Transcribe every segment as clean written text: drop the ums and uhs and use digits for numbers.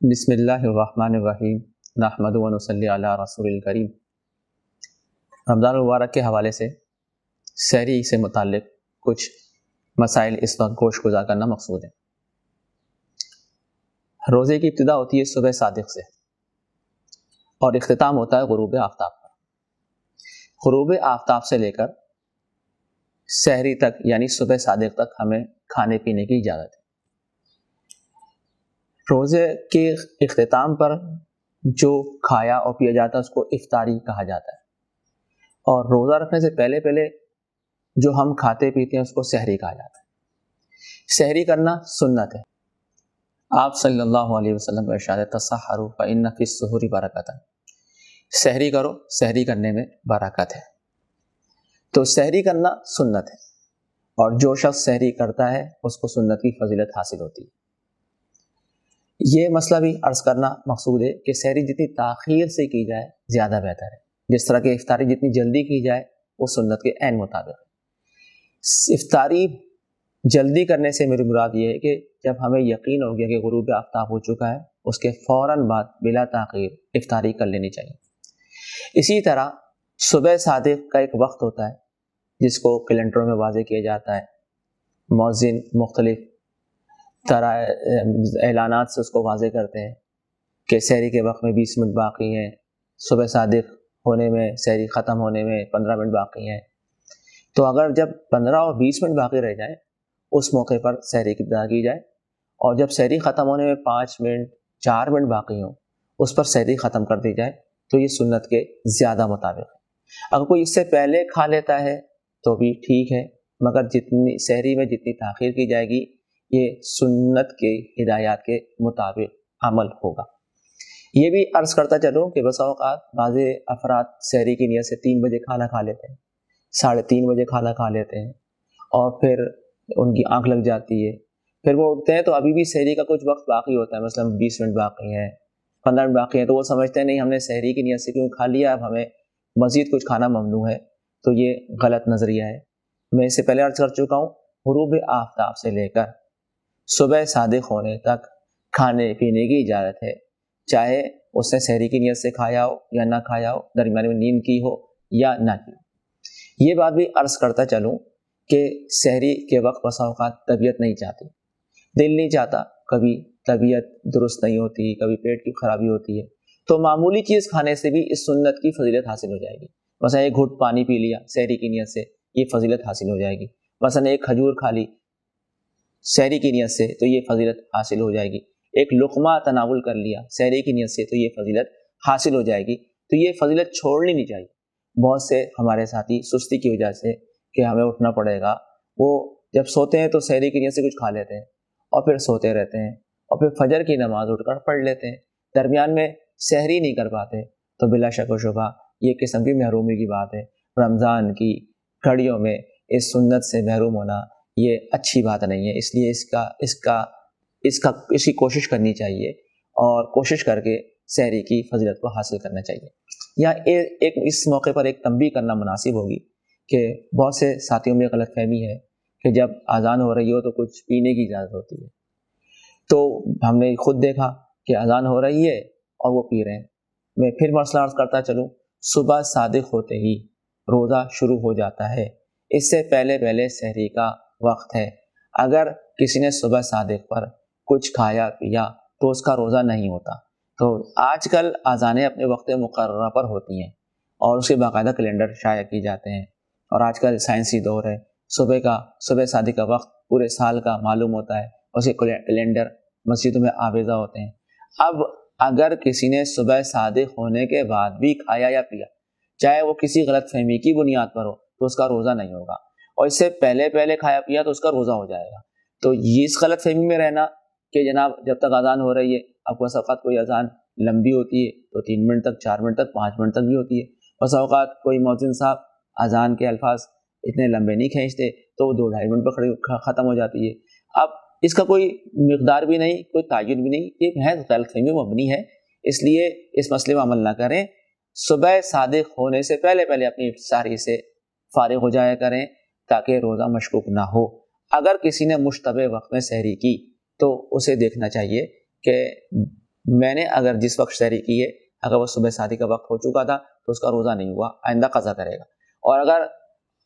بسم اللہ الرحمن الرحیم نحمد و نصلی علی رسول الکریم۔ رمضان المبارک کے حوالے سے سحری سے متعلق کچھ مسائل اس وقت گوش گزار کرنا مقصود ہے۔ روزے کی ابتدا ہوتی ہے صبح صادق سے اور اختتام ہوتا ہے غروب آفتاب پر۔ غروب آفتاب سے لے کر سحری تک یعنی صبح صادق تک ہمیں کھانے پینے کی اجازت ہے۔ روزے کے اختتام پر جو کھایا اور پیا جاتا ہے اس کو افطاری کہا جاتا ہے، اور روزہ رکھنے سے پہلے جو ہم کھاتے پیتے ہیں اس کو سحری کہا جاتا ہے۔ سحری کرنا سنت ہے۔ آپ صلی اللہ علیہ وسلم کا ارشاد ہے تسحروا فإن فی السحور برکۃ، سحری کرو، سحری کرنے میں برکت ہے۔ تو سحری کرنا سنت ہے، اور جو شخص سحری کرتا ہے اس کو سنت کی فضیلت حاصل ہوتی ہے۔ یہ مسئلہ بھی عرض کرنا مقصود ہے کہ سحری جتنی تاخیر سے کی جائے زیادہ بہتر ہے، جس طرح کہ افطاری جتنی جلدی کی جائے وہ سنت کے عین مطابق ہے۔ افطاری جلدی کرنے سے میری مراد یہ ہے کہ جب ہمیں یقین ہو گیا کہ غروب آفتاب ہو چکا ہے اس کے فوراً بعد بلا تاخیر افطاری کر لینی چاہیے۔ اسی طرح صبح صادق کا ایک وقت ہوتا ہے جس کو کیلنڈروں میں واضح کیا جاتا ہے، مؤذن مختلف طرح اعلانات سے اس کو واضح کرتے ہیں کہ سحری کے وقت میں 20 منٹ باقی ہیں، صبح صادق ہونے میں، سحری ختم ہونے میں 15 منٹ باقی ہیں۔ تو اگر جب 15 اور 20 منٹ باقی رہ جائیں اس موقع پر سحری کی ابتدا کی جائے، اور جب سحری ختم ہونے میں 5 منٹ 4 منٹ باقی ہوں اس پر سحری ختم کر دی جائے تو یہ سنت کے زیادہ مطابق ہے۔ اگر کوئی اس سے پہلے کھا لیتا ہے تو بھی ٹھیک ہے، مگر جتنی سحری میں جتنی تاخیر کی جائے گی یہ سنت کے ہدایات کے مطابق عمل ہوگا۔ یہ بھی عرض کرتا چلوں کہ بسا اوقات بعض افراد سحری کی نیت سے 3 بجے کھانا کھا لیتے ہیں، 3:30 بجے کھانا کھا لیتے ہیں، اور پھر ان کی آنکھ لگ جاتی ہے، پھر وہ اٹھتے ہیں تو ابھی بھی سحری کا کچھ وقت باقی ہوتا ہے، مثلا 20 منٹ باقی ہیں، 15 منٹ باقی ہیں، تو وہ سمجھتے ہیں نہیں ہم نے سحری کی نیت سے کیوں کھا لیا، اب ہمیں مزید کچھ کھانا ممنوع ہے۔ تو یہ غلط نظریہ ہے۔ میں اس سے پہلے عرض کر چکا ہوں، غروب آفتاب سے لے کر صبح صادق ہونے تک کھانے پینے کی اجازت ہے، چاہے اس نے سحری کی نیت سے کھایا ہو یا نہ کھایا ہو، درمیان میں نیند کی ہو یا نہ کی ہو۔ یہ بات بھی عرض کرتا چلوں کہ سحری کے وقت بسا اوقات طبیعت نہیں چاہتی، دل نہیں چاہتا، کبھی طبیعت درست نہیں ہوتی، کبھی پیٹ کی خرابی ہوتی ہے، تو معمولی چیز کھانے سے بھی اس سنت کی فضیلت حاصل ہو جائے گی۔ مثلا ایک گھٹ پانی پی لیا سحری کی نیت سے، یہ فضیلت حاصل ہو جائے گی۔ مثلا ایک کھجور کھا لی سحری کی نیت سے تو یہ فضیلت حاصل ہو جائے گی۔ ایک لقمہ تناول کر لیا سحری کی نیت سے تو یہ فضیلت حاصل ہو جائے گی۔ تو یہ فضیلت چھوڑنی نہیں چاہیے۔ بہت سے ہمارے ساتھی سستی کی وجہ سے کہ ہمیں اٹھنا پڑے گا، وہ جب سوتے ہیں تو سحری کی نیت سے کچھ کھا لیتے ہیں اور پھر سوتے رہتے ہیں، اور پھر فجر کی نماز اٹھ کر پڑھ لیتے ہیں، درمیان میں سحری نہیں کر پاتے، تو بلا شک و شبہ یہ قسم کی محرومی کی بات ہے۔ رمضان کی گھڑیوں میں اس سنت سے محروم ہونا یہ اچھی بات نہیں ہے، اس لیے اس کی کوشش کرنی چاہیے، اور کوشش کر کے سحری کی فضیلت کو حاصل کرنا چاہیے۔ یا اس موقع پر ایک تنبیہ کرنا مناسب ہوگی کہ بہت سے ساتھیوں میں غلط فہمی ہے کہ جب اذان ہو رہی ہو تو کچھ پینے کی اجازت ہوتی ہے۔ تو ہم نے خود دیکھا کہ اذان ہو رہی ہے اور وہ پی رہے ہیں۔ میں پھر مسئلہ عرض کرتا چلوں، صبح صادق ہوتے ہی روزہ شروع ہو جاتا ہے، اس سے پہلے سحری کا وقت ہے۔ اگر کسی نے صبح صادق پر کچھ کھایا پیا تو اس کا روزہ نہیں ہوتا۔ تو آج کل اذانیں اپنے وقت مقررہ پر ہوتی ہیں اور اس کے باقاعدہ کیلنڈر شائع کی جاتے ہیں، اور آج کل سائنسی دور ہے، صبح صادق کا وقت پورے سال کا معلوم ہوتا ہے، اس کے کیلنڈر مسجدوں میں آویزہ ہوتے ہیں۔ اب اگر کسی نے صبح صادق ہونے کے بعد بھی کھایا یا پیا، چاہے وہ کسی غلط فہمی کی بنیاد پر ہو، تو اس کا روزہ نہیں ہوگا، اور اس سے پہلے کھایا پیا تو اس کا روزہ ہو جائے گا۔ تو یہ اس غلط فہمی میں رہنا کہ جناب جب تک اذان ہو رہی ہے، اب بس اوقات کوئی اذان لمبی ہوتی ہے تو 3 منٹ تک، 4 منٹ تک، 5 منٹ تک بھی ہوتی ہے، بس اوقات کوئی مؤذن صاحب اذان کے الفاظ اتنے لمبے نہیں کھینچتے تو وہ 2-2.5 منٹ پر ختم ہو جاتی ہے۔ اب اس کا کوئی مقدار بھی نہیں، کوئی تعین بھی نہیں، یہ محض غلط فہمی مبنی ہے، اس لیے اس مسئلے میں عمل نہ کریں۔ صبح صادق ہونے سے پہلے اپنی افطاری سے فارغ ہو جایا کریں تاکہ روزہ مشکوک نہ ہو۔ اگر کسی نے مشتبہ وقت میں سحری کی تو اسے دیکھنا چاہیے کہ میں نے اگر جس وقت سحری کی ہے اگر وہ صبح شادی کا وقت ہو چکا تھا تو اس کا روزہ نہیں ہوا، آئندہ قضا کرے گا. اور اگر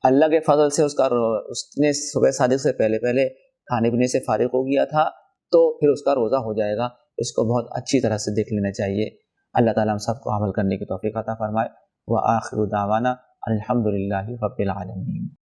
اللہ کے فضل سے اس نے صبح شادی سے پہلے کھانے پینے سے فارغ ہو گیا تھا تو پھر اس کا روزہ ہو جائے گا. اس کو بہت اچھی طرح سے دیکھ لینا چاہیے. اللہ تعالیٰ ہم سب کو عمل کرنے کی توفیق عطا فرمائے. وآخر دعوانا الحمد للہ رب العالمین.